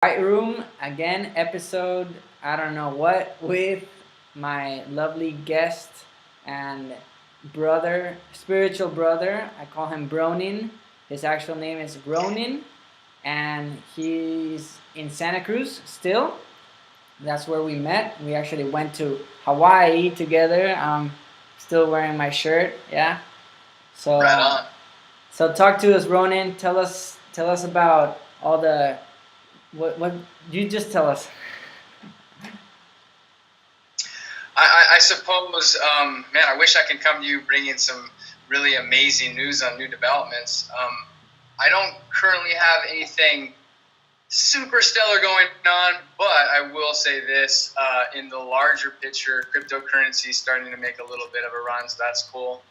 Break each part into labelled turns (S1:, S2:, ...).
S1: White Room again, episode I don't know what with my lovely guest and brother, spiritual brother. I call him Bronin. His actual name is Ronin, and he's in Santa Cruz still. That's where we met. We actually went to Hawaii together. I'm still wearing my shirt. Yeah. So,
S2: Right on.
S1: so talk to us, Ronin. Tell us about all the what you just tell us.
S2: I suppose, man, I wish I could come to you bringing some really amazing news on new developments. I don't currently have anything super stellar going on, but I will say this: in the larger picture, cryptocurrency is starting to make a little bit of a run, so that's cool.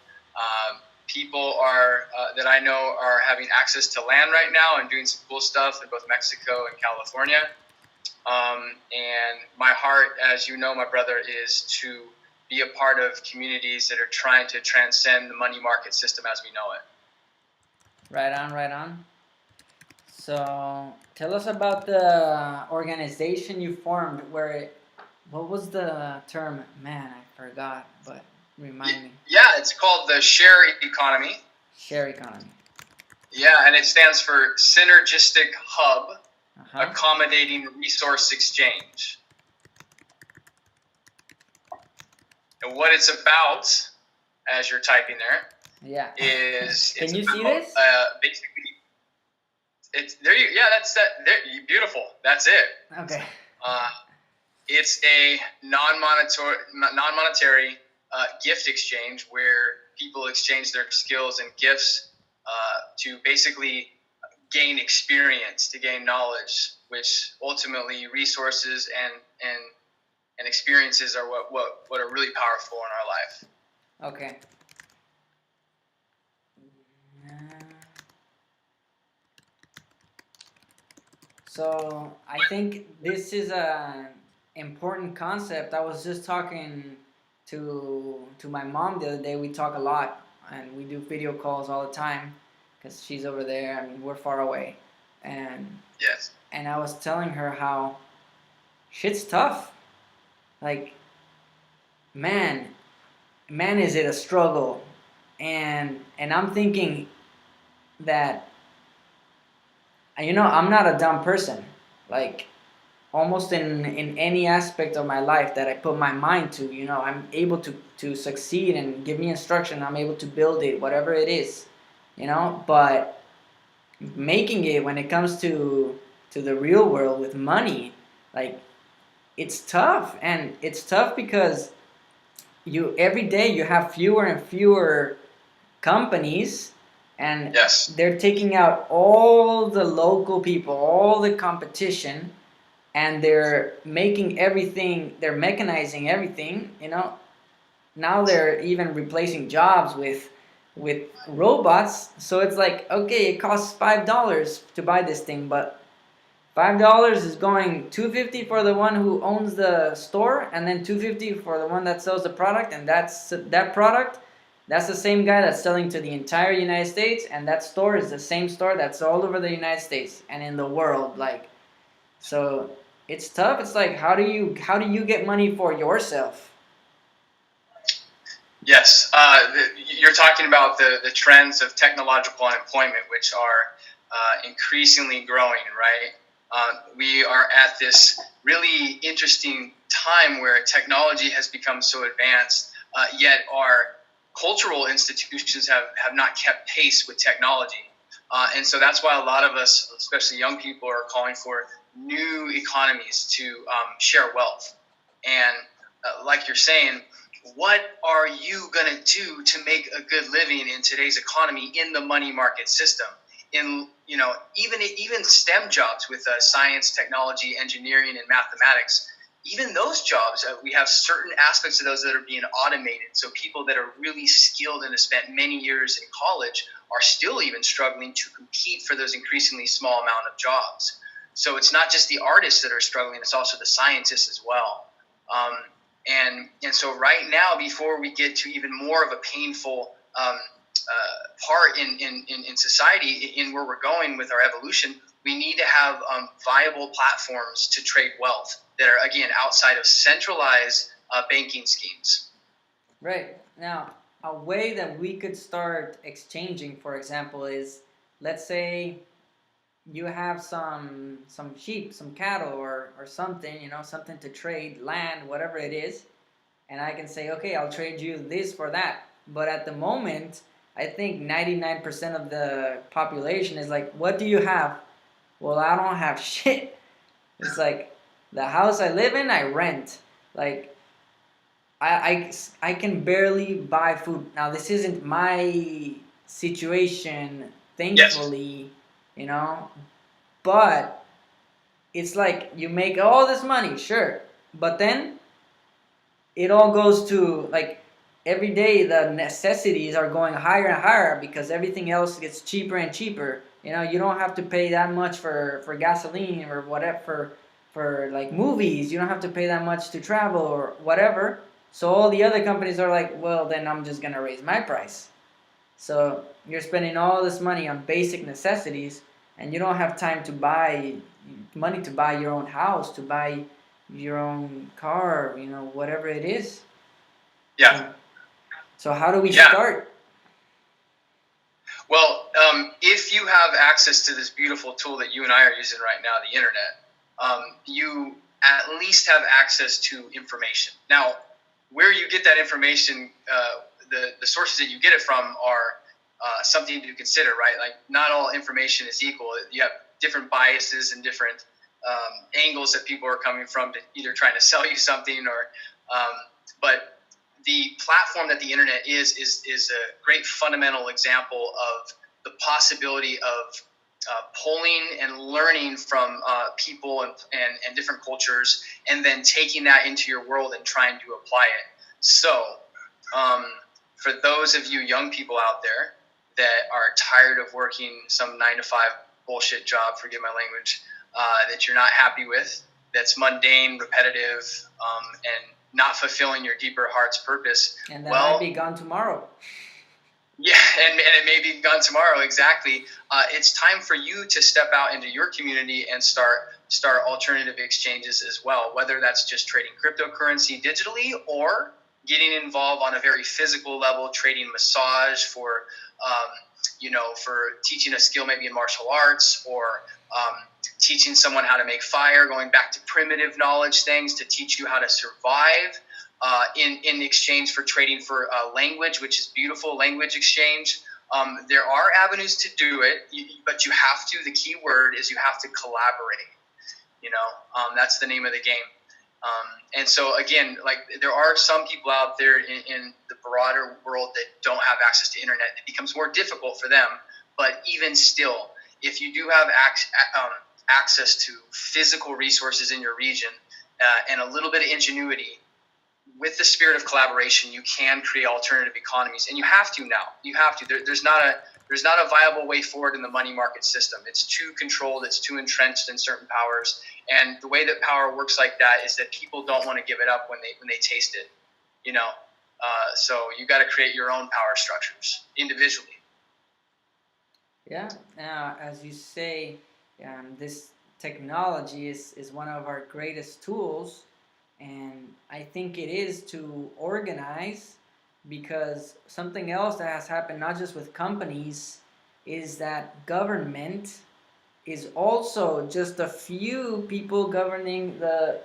S2: People are that I know are having access to land right now and doing some cool stuff in both Mexico and California. And my heart, as you know, my brother, is to be a part of communities that are trying to transcend the money market system as we know it.
S1: Right on, right on. So tell us about the organization you formed. What was the term? Man, I forgot. But remind me.
S2: Yeah, it's called the share economy.
S1: Share economy.
S2: Yeah, and it stands for Synergistic Hub,
S1: Uh-huh.
S2: Accommodating Resource Exchange. And what it's about, as you're typing there,
S1: Yeah.
S2: is
S1: Can
S2: it's
S1: you see
S2: about,
S1: this?
S2: basically it's there. You yeah, that's that. There, beautiful. That's it.
S1: Okay.
S2: It's a non-monetary gift exchange where people exchange their skills and gifts to basically gain experience, to gain knowledge, which ultimately resources and experiences are what are really powerful in our life.
S1: Okay. So I think this is an important concept. I was just talking to my mom the other day. We talk a lot and we do video calls all the time because she's over there. I mean, we're far away, and
S2: Yes.
S1: and I was telling her how shit's tough. Like, man, man, is it a struggle? And I'm thinking that I'm not a dumb person. Like, almost in any aspect of my life that I put my mind to, I'm able to succeed, and give me instruction, I'm able to build it, whatever it is, but making it when it comes to the real world with money, like, it's tough. And it's tough because you every day you have fewer and fewer companies, and
S2: Yes.
S1: they're taking out all the local people, all the competition, and they're making everything, they're mechanizing everything. Now they're even replacing jobs with robots. So it's like, okay, it costs $5 to buy this thing, but $5 is going $2.50 for the one who owns the store, and then $2.50 for the one that sells the product. And that product, that's the same guy that's selling to the entire United States, and that store is the same store that's all over the United States and in the world. Like, so it's tough. It's like, how do you get money for yourself?
S2: Yes, you're talking about the trends of technological unemployment, which are increasingly growing, right? We are at this really interesting time where technology has become so advanced, yet our cultural institutions have not kept pace with technology. And so that's why a lot of us, especially young people, are calling for new economies to share wealth. And like you're saying, what are you going to do to make a good living in today's economy in the money market system? In even STEM jobs with science, technology, engineering, and mathematics, even those jobs, we have certain aspects of those that are being automated. So people that are really skilled and have spent many years in college are still even struggling to compete for those increasingly small amount of jobs. So it's not just the artists that are struggling; it's also the scientists as well. And so right now, before we get to even more of a painful part in society, in where we're going with our evolution, we need to have viable platforms to trade wealth that are, again, outside of centralized banking schemes.
S1: Right. Now, a way that we could start exchanging, for example, is, let's say you have some sheep, some cattle, or something, something to trade, land, whatever it is, and I can say, okay, I'll trade you this for that. But at the moment, I think 99% of the population is like, what do you have? Well, I don't have shit. It's like the house I live in, I rent. Like I can barely buy food. Now, this isn't my situation,
S2: Yes.
S1: thankfully, you know, but it's like you make all this money, sure, but then it all goes to, like, every day the necessities are going higher and higher because everything else gets cheaper and cheaper. You don't have to pay that much for gasoline or whatever, for like movies. You don't have to pay that much to travel or whatever. So all the other companies are like, well, then I'm just gonna raise my price. So you're spending all this money on basic necessities, and you don't have time to buy money to buy your own house, to buy your own car, whatever it is.
S2: Yeah.
S1: So how do we
S2: Yeah.
S1: start?
S2: Well, if you have access to this beautiful tool that you and I are using right now, the internet, you at least have access to information. Now, where you get that information, the sources that you get it from are something to consider, right? Like, not all information is equal. You have different biases and different angles that people are coming from to either trying to sell you something or, but the platform that the internet is a great fundamental example of the possibility of pulling and learning from people and different cultures, and then taking that into your world and trying to apply it. So, for those of you young people out there that are tired of working some 9-to-5 bullshit job, forgive my language, that you're not happy with, that's mundane, repetitive, and not fulfilling your deeper heart's purpose.
S1: And that might be gone tomorrow.
S2: Yeah, and it may be gone tomorrow, exactly. It's time for you to step out into your community and start alternative exchanges as well, whether that's just trading cryptocurrency digitally or getting involved on a very physical level, trading massage for, for teaching a skill maybe in martial arts, or teaching someone how to make fire, going back to primitive knowledge things to teach you how to survive, in exchange for trading for language, which is beautiful, language exchange. There are avenues to do it, but you have to, the key word is you have to collaborate. That's the name of the game. And so, again, like, there are some people out there in the broader world that don't have access to internet. It becomes more difficult for them. But even still, if you do have access to physical resources in your region, and a little bit of ingenuity, with the spirit of collaboration, you can create alternative economies, and you have to now. You have to. There's not a viable way forward in the money market system. It's too controlled. It's too entrenched in certain powers. And the way that power works like that is that people don't want to give it up when they taste it. So you got to create your own power structures individually.
S1: Yeah. As you say, this technology is one of our greatest tools. And I think it is to organize, because something else that has happened, not just with companies, is that government is also just a few people governing the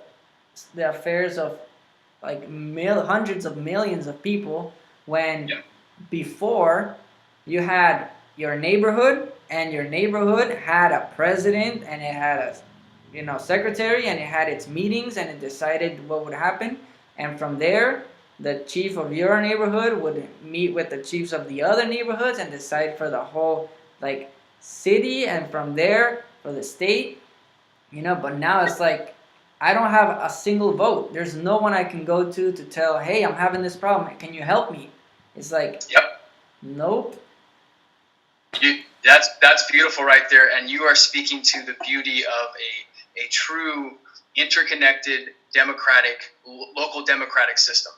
S1: affairs of, like, hundreds of millions of people, when before you had your neighborhood, and your neighborhood had a president, and it had a secretary, and it had its meetings, and it decided what would happen. And from there, the chief of your neighborhood would meet with the chiefs of the other neighborhoods and decide for the whole, like, city, and from there for the state. But now it's like, I don't have a single vote. There's no one I can go to tell, hey, I'm having this problem, can you help me? It's like, nope.
S2: That's beautiful right there, and you are speaking to the beauty of a true interconnected local democratic system.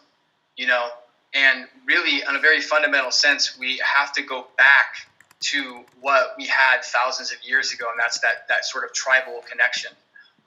S2: And really, on a very fundamental sense, we have to go back to what we had thousands of years ago, and that's that sort of tribal connection.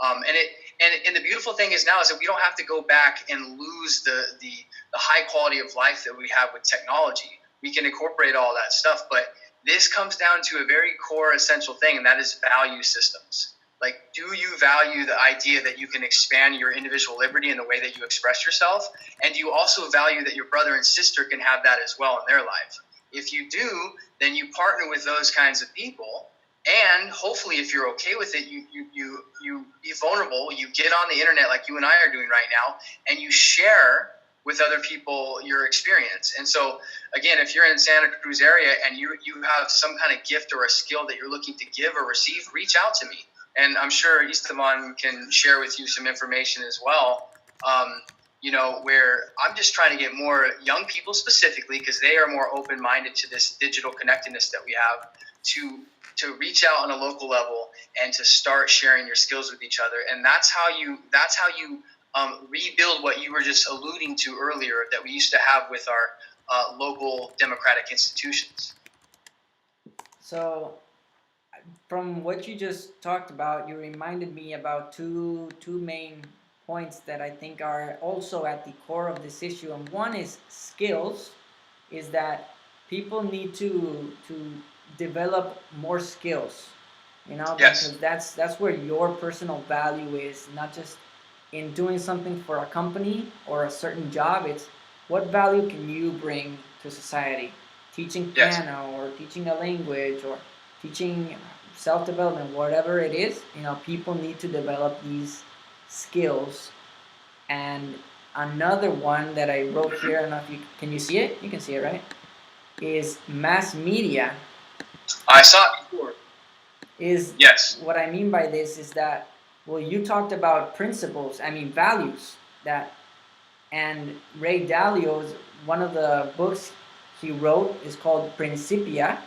S2: And the beautiful thing is now is that we don't have to go back and lose the high quality of life that we have with technology. We can incorporate all that stuff, but this comes down to a very core essential thing, and that is value systems. Like, do you value the idea that you can expand your individual liberty in the way that you express yourself? And do you also value that your brother and sister can have that as well in their life? If you do, then you partner with those kinds of people. And hopefully, if you're okay with it, you be vulnerable. You get on the internet like you and I are doing right now, and you share with other people your experience. And so, again, if you're in Santa Cruz area and you have some kind of gift or a skill that you're looking to give or receive, reach out to me. And I'm sure Esteban can share with you some information as well. Where I'm just trying to get more young people specifically, because they are more open-minded to this digital connectedness that we have, to reach out on a local level and to start sharing your skills with each other. And that's how you rebuild what you were just alluding to earlier that we used to have with our local democratic institutions.
S1: So, from what you just talked about, you reminded me about two main points that I think are also at the core of this issue. And one is skills, is that people need to develop more skills,
S2: Yes.
S1: because that's where your personal value is, not just in doing something for a company or a certain job. It's what value can you bring to society, teaching
S2: Yes.
S1: piano or teaching a language or teaching self-development, whatever it is. People need to develop these skills. And another one that I wrote here, I don't know if you see it, you can see it, right, is mass media.
S2: I saw it before.
S1: Is
S2: Yes.
S1: What I mean by this is that, well, you talked about principles, values, that, and Ray Dalio's, one of the books he wrote is called Principia.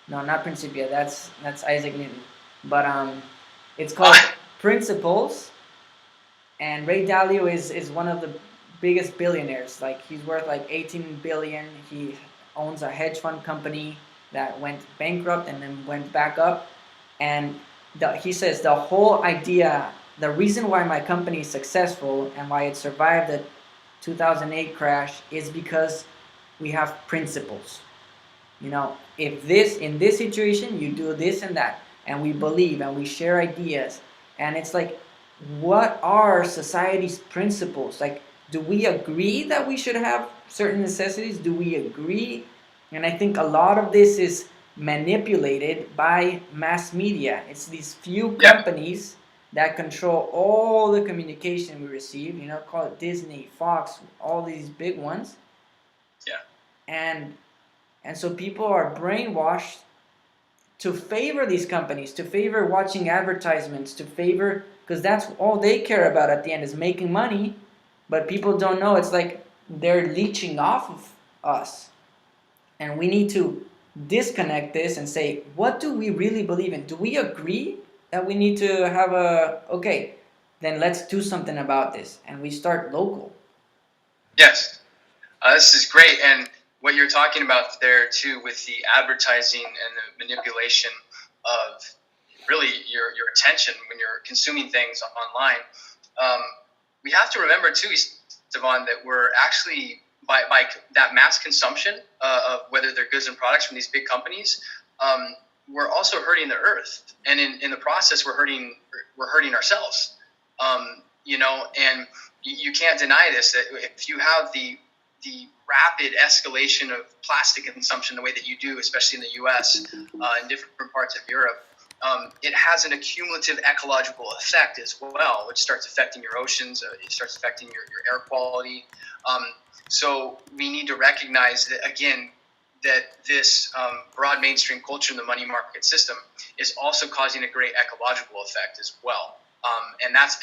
S1: No, not Principia, that's Isaac Newton. But it's called Principles. And Ray Dalio is one of the biggest billionaires. Like, he's worth like 18 billion. He owns a hedge fund company that went bankrupt and then went back up. And he says the whole idea, the reason why my company is successful and why it survived the 2008 crash is because we have principles. If in this situation you do this and that, and we believe and we share ideas, and it's like, what are society's principles? Like, do we agree that we should have certain necessities? Do we agree? And I think a lot of this is manipulated by mass media. It's these few companies that control all the communication we receive. Call it Disney, Fox, all these big ones.
S2: Yeah.
S1: And so people are brainwashed to favor these companies, to favor watching advertisements, to favor, because that's all they care about at the end, is making money. But people don't know, it's like they're leeching off of us. And we need to disconnect this and say, what do we really believe in? Do we agree that we need to have okay, then let's do something about this. And we start local.
S2: Yes. This is great. And what you're talking about there too, with the advertising and the manipulation of really your attention when you're consuming things online, we have to remember too, Devon, that we're actually by that mass consumption of whether they're goods and products from these big companies, we're also hurting the earth, and in the process we're hurting ourselves. And you can't deny this, that if you have the rapid escalation of plastic consumption the way that you do, especially in the U.S., in different parts of Europe, it has an accumulative ecological effect as well, which starts affecting your oceans, it starts affecting your air quality. So we need to recognize that, again, that this broad mainstream culture in the money market system is also causing a great ecological effect as well. And that's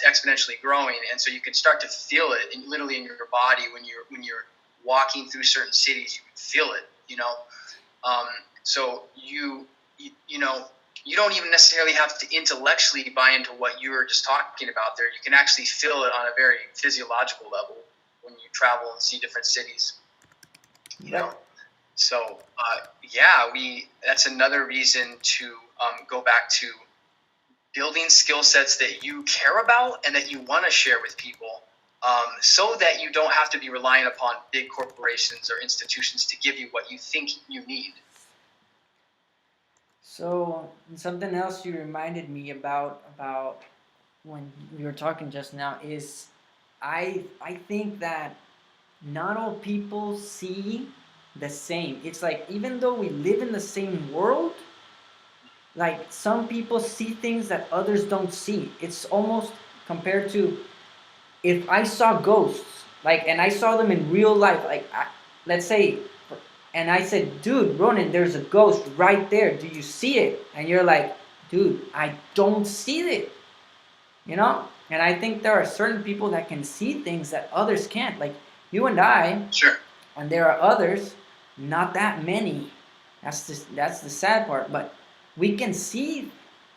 S2: exponentially growing, and so you can start to feel it literally in your body when you're walking through certain cities. You can feel it, So you don't even necessarily have to intellectually buy into what you were just talking about there. You can actually feel it on a very physiological level when you travel and see different cities. So yeah, we that's another reason to go back to building skill sets that you care about and that you want to share with people, so that you don't have to be relying upon big corporations or institutions to give you what you think you need.
S1: So something else you reminded me about when we were talking just now is I think that not all people see the same. It's like even though we live in the same world, like some people see things that others don't see. It's almost compared to if I saw ghosts, like, and I saw them in real life, like, let's say, and I said, dude, Ronin, there's a ghost right there. Do you see it? And you're like, dude, I don't see it. You know? And I think there are certain people that can see things that others can't. Like you and I,
S2: Sure.
S1: and there are others, not that many. That's the sad part. But we can see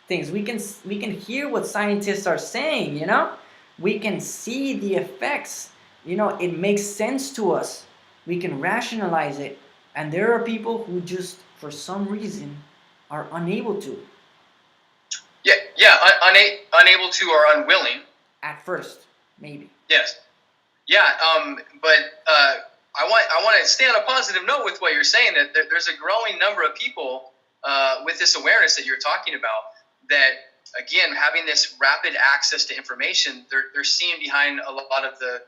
S1: things. We can hear what scientists are saying. You know, we can see the effects. You know, it makes sense to us. We can rationalize it. And there are people who just, for some reason, are unable to.
S2: Yeah, yeah, unable to or unwilling.
S1: At first, maybe.
S2: Yes. Yeah, but I want to stay on a positive note with what you're saying. That there's a growing number of people with this awareness that you're talking about. That again, having this rapid access to information, they're seeing behind a lot of the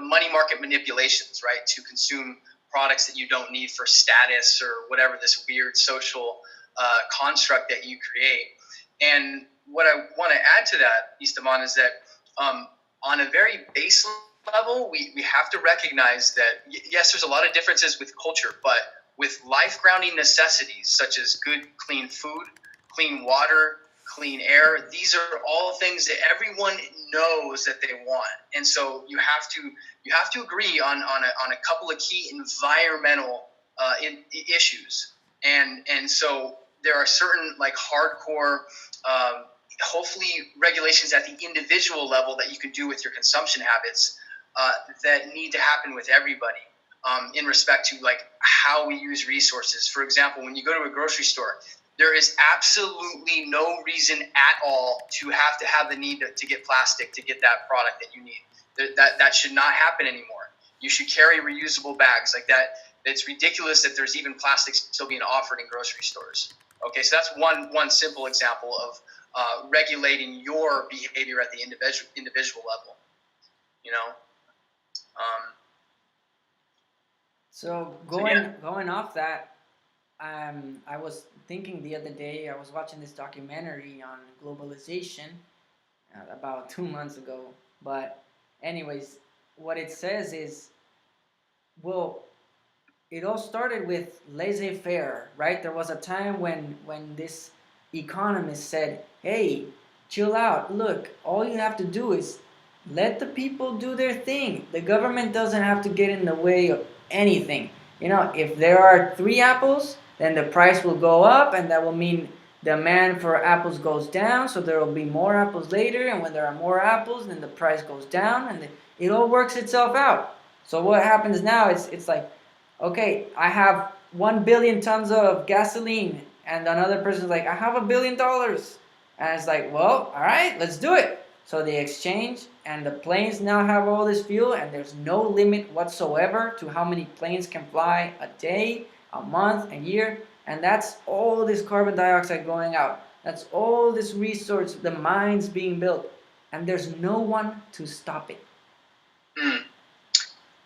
S2: money market manipulations, right? To consume products that you don't need for status or whatever this weird social construct that you create. And what I want to add to that, Esteban, is that on a very base level, we have to recognize that, yes, there's a lot of differences with culture, but with life grounding necessities such as good, clean food, clean water, clean air, these are all things that everyone knows that they want. And so you have to agree on a couple of key environmental issues. And so there are certain like hardcore hopefully regulations at the individual level that you can do with your consumption habits that need to happen with everybody in respect to like how we use resources. For example, when you go to a grocery store, there is absolutely no reason at all to have the need to get plastic to get that product that you need. That should not happen anymore. You should carry reusable bags like that. It's ridiculous that there's even plastic still being offered in grocery stores. Okay, so that's one simple example of regulating your behavior at the individual level. You know.
S1: So
S2: Yeah.
S1: going off that, I was thinking the other day. I was watching this documentary on globalization about 2 months ago. But, anyways, what it says is, well, it all started with laissez-faire, right? There was a time when this economist said, "Hey, chill out. Look, all you have to do is let the people do their thing. The government doesn't have to get in the way of anything. You know, if there are 3 apples, then the price will go up, and that will mean demand for apples goes down, so there will be more apples later, and when there are more apples, then the price goes down, and it all works itself out." So what happens now is it's like, okay, I have 1 billion tons of gasoline, and another person's like, I have $1 billion. And it's like, well, all right, let's do it. So they exchange, and the planes now have all this fuel, and there's no limit whatsoever to how many planes can fly a day, a month, a year. And that's all this carbon dioxide going out. That's all this resource, the mines being built. And there's no one to stop it.
S2: Mm.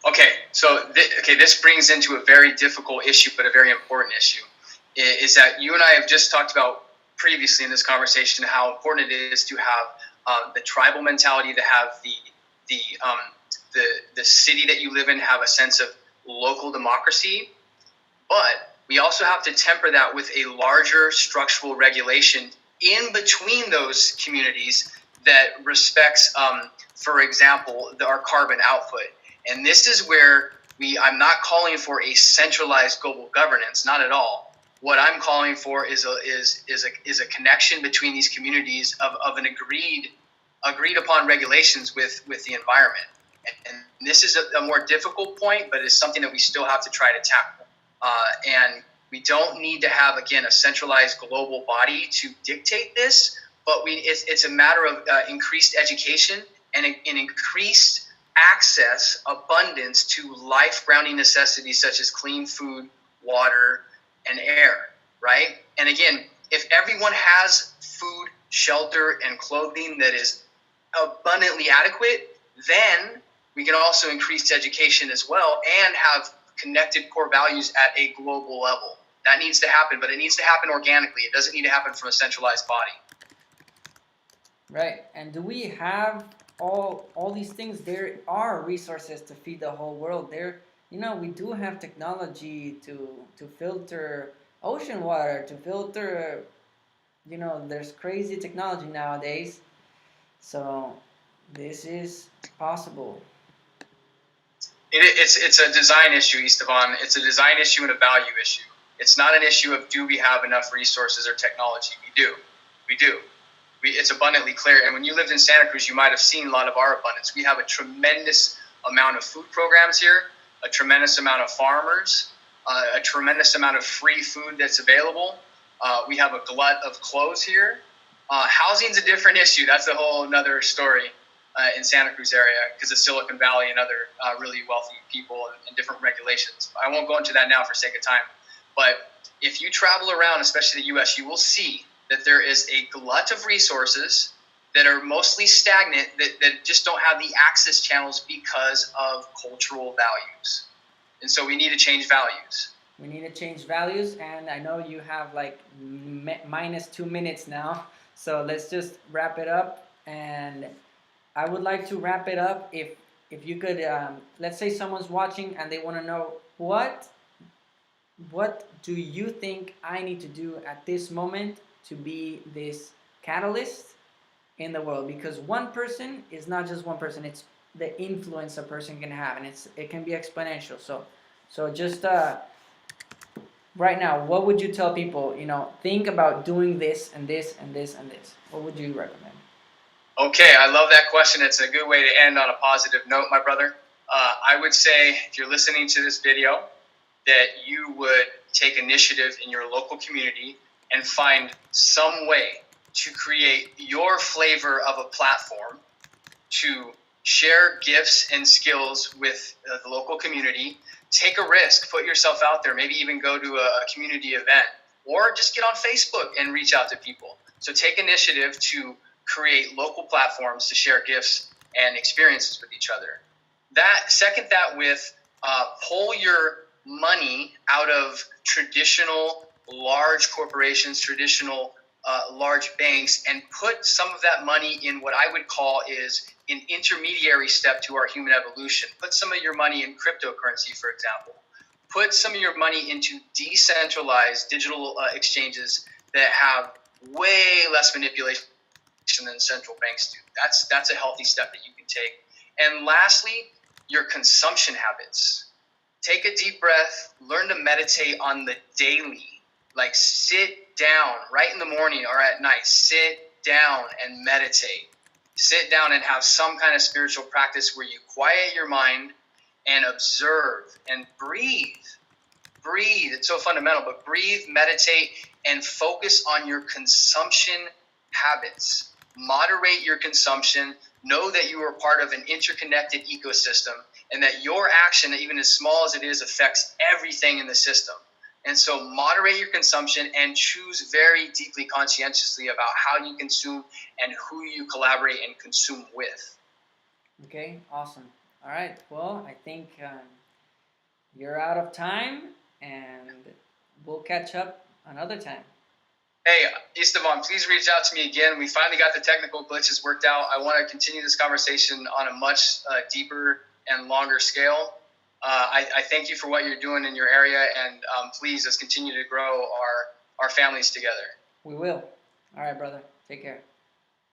S2: Okay, so this brings into a very difficult issue, but a very important issue. Is that you and I have just talked about previously in this conversation how important it is to have the tribal mentality, to have the city that you live in have a sense of local democracy, but we also have to temper that with a larger structural regulation in between those communities that respects, for example, our carbon output. And this is where I'm not calling for a centralized global governance, not at all. What I'm calling for is a connection between these communities of an agreed upon regulations with the environment. And this is a more difficult point, but it's something that we still have to try to tackle. And we don't need to have, again, a centralized global body to dictate this, but it's a matter of increased education and increased access, abundance to life-grounding necessities such as clean food, water, and air, right? And again, if everyone has food, shelter, and clothing that is abundantly adequate, then we can also increase education as well and have connected core values at a global level. That needs to happen, but it needs to happen organically. It doesn't need to happen from a centralized body.
S1: Right. And do we have all these things? There are resources to feed the whole world. We do have technology to filter ocean water, to filter, there's crazy technology nowadays. So this is possible.
S2: It's a design issue, Esteban. It's a design issue and a value issue. It's not an issue of do we have enough resources or technology. We do. It's abundantly clear. And when you lived in Santa Cruz, you might have seen a lot of our abundance. We have a tremendous amount of food programs here, a tremendous amount of farmers, a tremendous amount of free food that's available. We have a glut of clothes here. Housing's a different issue. That's a whole another story in Santa Cruz area because of Silicon Valley and other really wealthy people and different regulations. I won't go into that now for sake of time. But if you travel around, especially the U.S., you will see that there is a glut of resources that are mostly stagnant, that just don't have the access channels because of cultural values. And so we need to change values.
S1: We need to change values, and I know you have like minus 2 minutes now, so let's just wrap it up. And I would like to wrap it up if you could, let's say someone's watching and they want to know what do you think I need to do at this moment to be this catalyst in the world? Because one person is not just one person; it's the influence a person can have, and it can be exponential. So just right now, what would you tell people? Think about doing this and this and this and this. What would you recommend?
S2: Okay, I love that question. It's a good way to end on a positive note, my brother. I would say if you're listening to this video, that you would take initiative in your local community and find some way to create your flavor of a platform to share gifts and skills with the local community. Take a risk, put yourself out there, maybe even go to a community event, or just get on Facebook and reach out to people. So take initiative to create local platforms to share gifts and experiences with each other. Second that with pull your money out of traditional large corporations, traditional large banks, and put some of that money in what I would call is an intermediary step to our human evolution. Put some of your money in cryptocurrency, for example. Put some of your money into decentralized digital exchanges that have way less manipulation than central banks do. That's a healthy step that you can take. And lastly, your consumption habits. Take a deep breath, learn to meditate on the daily. Like sit down right in the morning or at night, sit down and meditate. Sit down and have some kind of spiritual practice where you quiet your mind and observe and breathe. Breathe. It's so fundamental, but breathe, meditate, and focus on your consumption habits. Moderate your consumption. Know that you are part of an interconnected ecosystem and that your action, even as small as it is, affects everything in the system. And so moderate your consumption and choose very deeply conscientiously about how you consume and who you collaborate and consume with.
S1: Okay, awesome. All right, well, I think you're out of time, and we'll catch up another time.
S2: Hey, Esteban, please reach out to me again. We finally got the technical glitches worked out. I want to continue this conversation on a much deeper and longer scale. I thank you for what you're doing in your area, and please let's continue to grow our families together.
S1: We will. All right, brother. Take care.